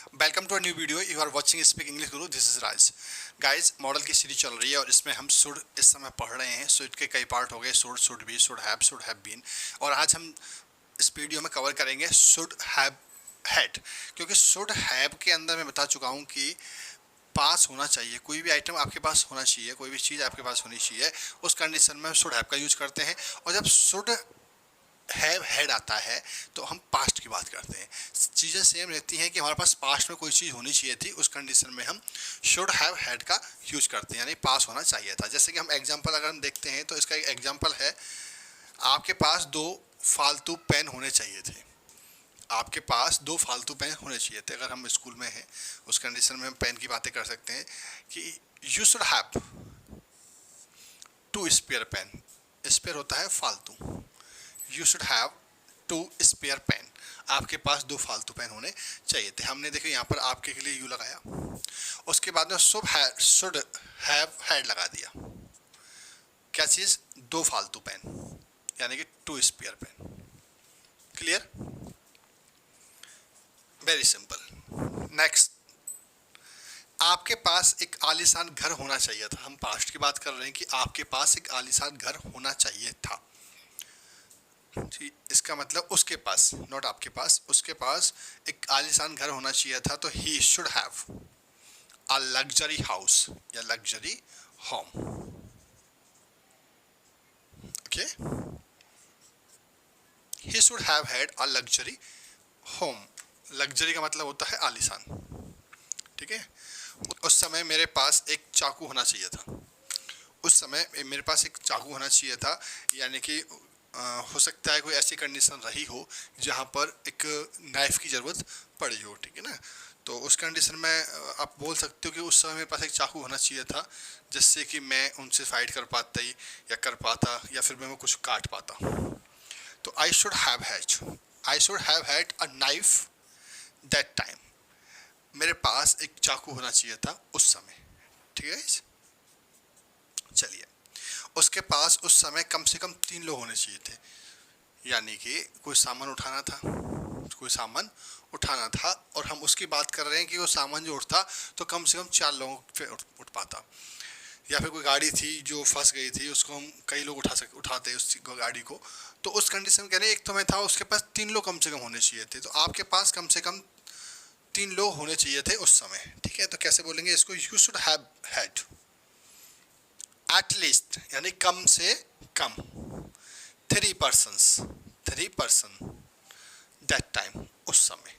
Welcome to a new video. You are watching speak English Guru. This is Raj. Guys, modal की series चल रही है और इसमें हम शुड इस समय पढ़ रहे हैं। शुड के कई पार्ट हो गए, should, should be, should have been. और आज हम इस वीडियो में कवर करेंगे शुड हैव हैड, क्योंकि शुड हैव के अंदर मैं बता चुका हूँ कि पास होना चाहिए, कोई भी आइटम आपके पास होना चाहिए, कोई भी चीज़ आपके पास होनी चाहिए, उस कंडीशन में शुड हैव का यूज करते हैं। और जब शुड हैव हैड आता है तो हम पास्ट की बात करते हैं। चीज़ें सेम रहती हैं कि हमारे पास पास्ट में कोई चीज़ होनी चाहिए थी, उस कंडीशन में हम शुड हैव हैड का यूज करते हैं, यानी पास होना चाहिए था। जैसे कि हम एग्जांपल अगर हम देखते हैं तो इसका एक एग्जांपल है, आपके पास दो फालतू पेन होने चाहिए थे। आपके पास दो फालतू पेन होने चाहिए थे। अगर हम स्कूल में हैं उस कंडीशन में हम पेन की बातें कर सकते हैं कि you should have two spare pen. Spare होता है फालतू। You should have two spare pen. आपके पास दो फालतू पेन होने चाहिए थे। हमने देखो यहाँ पर आपके के लिए यू लगाया, उसके बाद में शुड हैव हैड लगा दिया। क्या चीज़? दो फालतू पेन, यानी कि two spare pen. Clear? Very simple. Next, आपके पास एक आलीशान घर होना चाहिए था। हम पास्ट की बात कर रहे हैं कि आपके पास एक आलीशान घर होना चाहिए था जी। इसका मतलब उसके पास, नॉट आपके पास, उसके पास एक आलीशान घर होना चाहिए था। तो he should have a luxury house या luxury home. Okay, he should have had a luxury home. Luxury का मतलब होता है आलीशान। ठीक है। उस समय मेरे पास एक चाकू होना चाहिए था। उस समय मेरे पास एक चाकू होना चाहिए था, यानी कि हो सकता है कोई ऐसी कंडीशन रही हो जहाँ पर एक नाइफ की ज़रूरत पड़ी हो। ठीक है ना। तो उस कंडीशन में आप बोल सकते हो कि उस समय मेरे पास एक चाकू होना चाहिए था, जिससे कि मैं उनसे फाइट कर पाता या कर पाता, या फिर मैं वो कुछ काट पाता। तो I should have had a knife that time. मेरे पास एक चाकू होना चाहिए था उस समय। ठीक है। चलिए, उसके पास उस समय कम से कम 3 लोग होने चाहिए थे, यानी कि कोई सामान उठाना था, कोई सामान उठाना था। और हम उसकी बात कर रहे हैं कि वो सामान जो उठता तो कम से कम 4 लोगों पे उठ पाता। या फिर कोई गाड़ी थी जो फंस गई थी, उसको हम कई लोग उठाते उस गाड़ी को। तो उस कंडीशन में कह रहे हैं, एक तो मैं था, उसके पास 3 लोग कम से कम होने चाहिए थे। तो आपके पास कम से कम 3 लोग होने चाहिए थे उस समय। ठीक है। तो कैसे बोलेंगे इसको? You should have had at least, यानी कम से कम 3 पर्सन दैट टाइम, उस समय।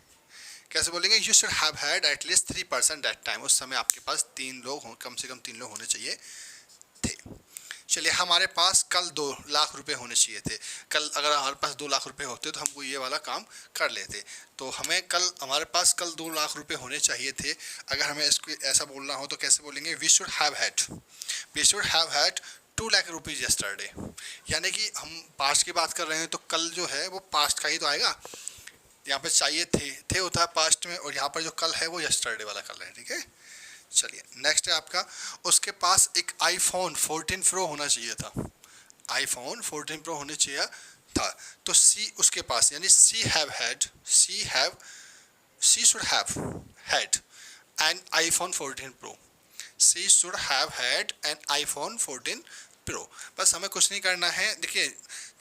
कैसे बोलेंगे? You should have had at least 3 person that time. उस समय आपके पास 3 लोग हो, कम से कम 3 लोग होने चाहिए थे। चलिए, हमारे पास कल 2 लाख रुपए होने चाहिए थे। कल अगर हमारे पास 2 लाख रुपए होते तो हमको ये वाला काम कर लेते। तो हमारे पास कल 2 लाख रुपए होने चाहिए थे। अगर हमें इसको ऐसा बोलना हो तो कैसे बोलेंगे? We should have had 2 lakh rupees yesterday. यानी कि हम पास्ट की बात कर रहे हैं तो कल जो है वो पास्ट का ही तो आएगा। यहाँ पे चाहिए थे होता है पास्ट में, और यहाँ पर जो कल है वो यस्टरडे वाला कल है। ठीक है। चलिए, नेक्स्ट है आपका, उसके पास एक आईफोन 14 प्रो होना चाहिए था। आईफोन 14 प्रो होने चाहिए था। तो सी उसके पास, यानी she should have had an iPhone 14 pro. She should have had an iPhone 14 pro. बस हमें कुछ नहीं करना है। देखिए,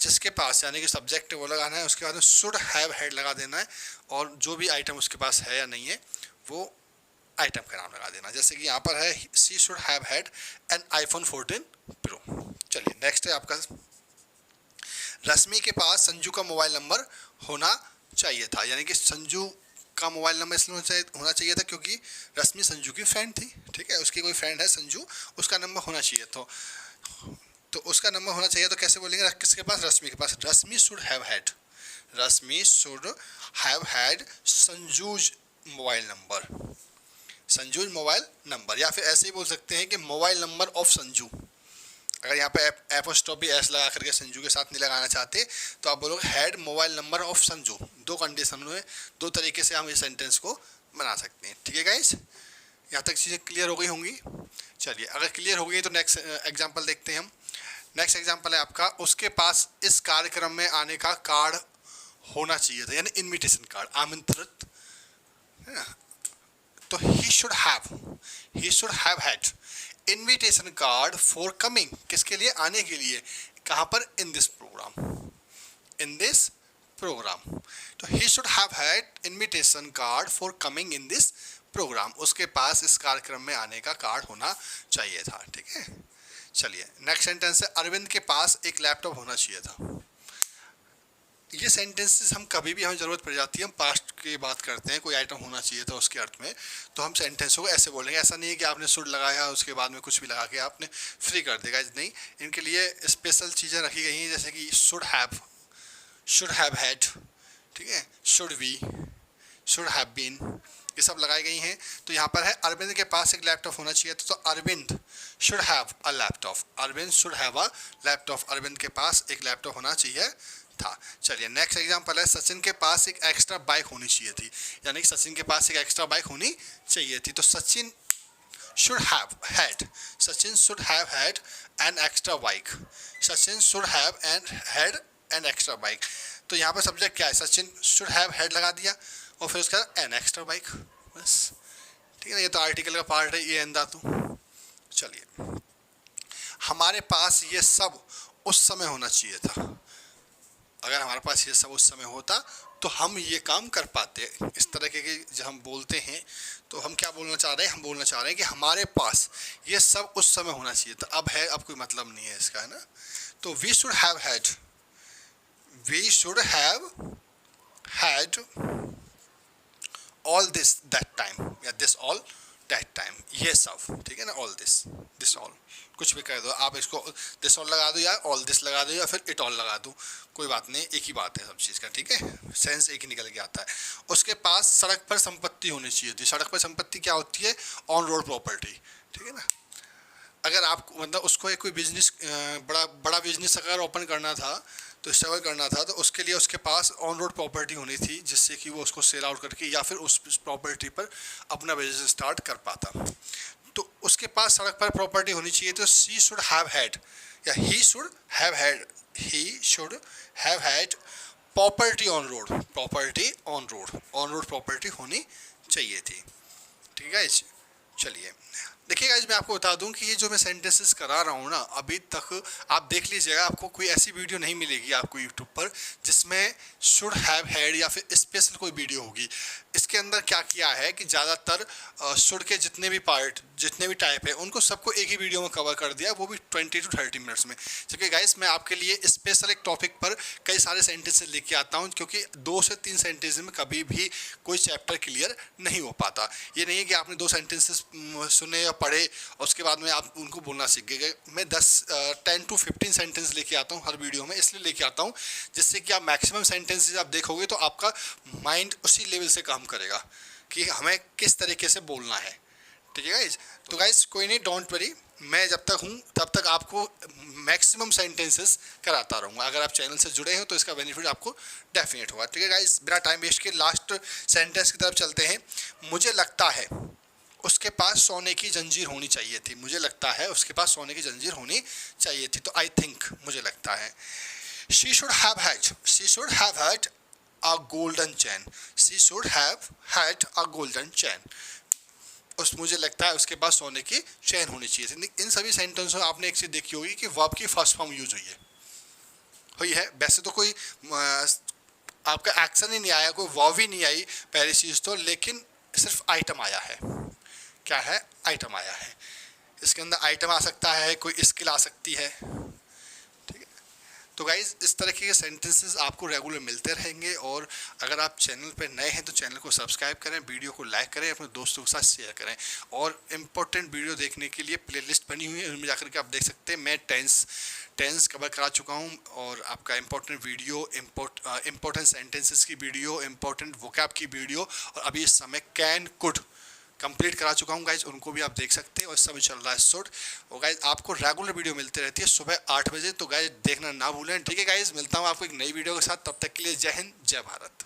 जिसके पास, यानी कि सब्जेक्ट वो लगाना है, उसके बाद में शुड हैव हैड लगा देना है, और जो भी आइटम उसके पास है या नहीं है वो आइटम का नाम लगा देना। जैसे कि यहाँ पर है, she should have had an iPhone 14 pro. चलिए, नेक्स्ट है आपका, रश्मि के पास संजू का मोबाइल नंबर होना चाहिए था। यानी कि संजू का मोबाइल नंबर इसलिए होना चाहिए था क्योंकि रश्मि संजू की फ्रेंड थी। ठीक है। उसकी कोई फ्रेंड है संजू, उसका नंबर होना चाहिए। तो उसका नंबर होना चाहिए। तो कैसे बोलेंगे? किसके पास? रश्मि के पास। Rashmi should have had Sanju's mobile number. या फिर ऐसे ही बोल सकते हैं कि मोबाइल नंबर ऑफ संजू। अगर यहाँ पे एपोस्ट्रोफी एस लगा करके संजू के साथ नहीं लगाना चाहते तो आप बोलोगे had mobile number of Sanju. 2 condition में 2 तरीके से हम इस सेंटेंस को बना सकते हैं। ठीक है गाइस, यहाँ तक चीज़ें क्लियर हो गई होंगी। चलिए, अगर क्लियर हो गई तो नेक्स्ट एग्जाम्पल देखते हैं हम। नेक्स्ट एग्जाम्पल है आपका, उसके पास इस कार्यक्रम में आने का कार्ड होना चाहिए था, यानी इनविटेशन कार्ड, आमंत्रित है ना, तो he should have had invitation card for coming, किसके लिए, आने के लिए, कहाँ पर, in this program. तो he should have had invitation card for coming in this program, उसके पास इस कार्यक्रम में आने का कार्ड होना चाहिए था, ठीक है। चलिए नेक्स्ट सेंटेंस है, अरविंद के पास एक लैपटॉप होना चाहिए था। ये सेंटेंसेस हम कभी भी हमें ज़रूरत पड़ जाती है, हम पास्ट की बात करते हैं, कोई आइटम होना चाहिए था उसके अर्थ में, तो हम सेंटेंसों को ऐसे बोलेंगे। ऐसा नहीं है कि आपने शुड लगाया उसके बाद में कुछ भी लगा के आपने फ्री कर देगा, नहीं, इनके लिए स्पेशल चीज़ें रखी गई हैं, जैसे कि शुड हैव हैड, ठीक है, should be, should have been, ये सब लगाई गई हैं। तो यहाँ पर है अरविंद के पास एक लैपटॉप होना चाहिए था, तो Arvind should have a laptop, Arvind should have a laptop, Arvind के पास एक लैपटॉप होना चाहिए था। चलिए नेक्स्ट एग्जांपल है, सचिन के पास एक एक्स्ट्रा बाइक होनी चाहिए थी, यानी कि सचिन के पास एक एक्स्ट्रा बाइक होनी चाहिए थी। तो Sachin should have had an extra bike, Sachin should have had an extra bike. तो यहाँ पर सब्जेक्ट क्या है, सचिन शुड हैव हैड लगा दिया और फिर उसका एन एक्स्ट्रा बाइक, बस, ठीक है ना, ये तो आर्टिकल का पार्ट है, ये एन धातु। चलिए हमारे पास ये सब उस समय होना चाहिए था, अगर हमारे पास ये सब उस समय होता तो हम ये काम कर पाते। इस तरह के जब हम बोलते हैं तो हम क्या बोलना चाह रहे हैं, हम बोलना चाह रहे हैं कि हमारे पास ये सब उस समय होना चाहिए था, अब है, अब कोई मतलब नहीं है इसका, है ना। तो we should have had all this that time, या दिस ऑल दैट टाइम, ये सब, ठीक है ना, ऑल दिस ऑल, कुछ भी कर दो आप, इसको दिस ऑल लगा दो या ऑल दिस लगा दो या फिर इट ऑल लगा दो, कोई बात नहीं, एक ही बात है सब चीज़ का, ठीक है, सेंस एक ही निकल के आता है। उसके पास सड़क पर संपत्ति होनी चाहिए थी, सड़क पर संपत्ति क्या होती है, ऑन रोड प्रॉपर्टी, ठीक है ना। अगर आप मतलब उसको एक कोई बिजनेस बड़ा बिजनेस अगर ओपन करना था, तो स्टेबल करना था, तो उसके लिए उसके पास ऑन रोड प्रॉपर्टी होनी थी, जिससे कि वो उसको सेल आउट करके या फिर उस प्रॉपर्टी पर अपना बिजनेस स्टार्ट कर पाता। तो उसके पास सड़क पर प्रॉपर्टी होनी चाहिए, तो शी शुड हैव हैड या ही should have had property on road property होनी चाहिए थी, ठीक है। चलिए देखिए गाइस, मैं आपको बता दूं कि ये जो मैं सेंटेंसेस करा रहा हूँ ना, अभी तक आप देख लीजिएगा, आपको कोई ऐसी वीडियो नहीं मिलेगी आपको यूट्यूब पर जिसमें शुड हैव हैड या फिर स्पेशल कोई वीडियो होगी। इसके अंदर क्या किया है कि ज़्यादातर शुड के जितने भी पार्ट, जितने भी टाइप है, उनको सबको एक ही वीडियो में कवर कर दिया, वो भी 20 to 30 मिनट्स में। क्योंकि गाइस मैं आपके लिए स्पेशल एक टॉपिक पर कई सारे सेंटेंसेस लेके आता हूँ, क्योंकि 2 से 3 सेंटेंसेस में कभी भी कोई चैप्टर क्लियर नहीं हो पाता। ये नहीं है कि आपने 2 सेंटेंसेस सुने या पढ़े और उसके बाद में आप उनको बोलना सीख गए। मैं 10 to 15 सेंटेंस लेके आता हूँ हर वीडियो में, इसलिए लेके आता हूँ जिससे कि आप मैक्सिमम सेंटेंसेस आप देखोगे तो आपका माइंड उसी लेवल से काम करेगा कि हमें किस तरीके से बोलना है, ठीक है गाइज। तो गाइज कोई नहीं, डोंट वरी, मैं जब तक हूँ तब तक आपको मैक्सिमम सेंटेंसेस कराता रहूँगा। अगर आप चैनल से जुड़े हो तो इसका बेनिफिट आपको डेफिनेट होगा, ठीक है गाइज। बिना टाइम वेस्ट के लास्ट सेंटेंस की तरफ चलते हैं। मुझे लगता है उसके पास सोने की जंजीर होनी चाहिए थी, मुझे लगता है उसके पास सोने की जंजीर होनी चाहिए थी, तो आई थिंक, मुझे लगता है। She should have had a golden chain, she should have had a golden chain, उस मुझे लगता है उसके पास सोने की चैन होनी चाहिए थी। इन सभी सेंटेंसों में आपने एक चीज़ देखी होगी कि वर्ब की फर्स्ट फॉर्म यूज हुई है। वैसे तो कोई आपका एक्शन ही नहीं आया, कोई वर्ब ही नहीं आई पहली चीज़ तो, लेकिन सिर्फ आइटम आया है। क्या है, आइटम आया है। इसके अंदर आइटम आ सकता है, कोई स्किल आ सकती है, ठीक है। तो गाइज इस तरह के सेंटेंसेस आपको रेगुलर मिलते रहेंगे, और अगर आप चैनल पर नए हैं तो चैनल को सब्सक्राइब करें, वीडियो को लाइक करें, अपने दोस्तों के साथ शेयर करें। और इम्पोर्टेंट वीडियो देखने के लिए प्लेलिस्ट बनी हुई है, उनमें जाकर के आप देख सकते हैं। मैं टेंस कवर करा चुका हूँ, और आपका इम्पोर्टेंट वीडियो, इम्पोर्टेंट सेंटेंसेस की वीडियो, इम्पोर्टेंट वोकैब की वीडियो, और अभी इस समय कैन कुड कंप्लीट करा चुका हूँ गाइज, उनको भी आप देख सकते हैं। और इस समय चल रहा है शुड, और गाइज आपको रेगुलर वीडियो मिलती रहती है सुबह 8 बजे, तो गाइज देखना ना भूलें, ठीक है गाइज। मिलता हूँ आपको एक नई वीडियो के साथ, तब तक के लिए जय हिंद, जय भारत।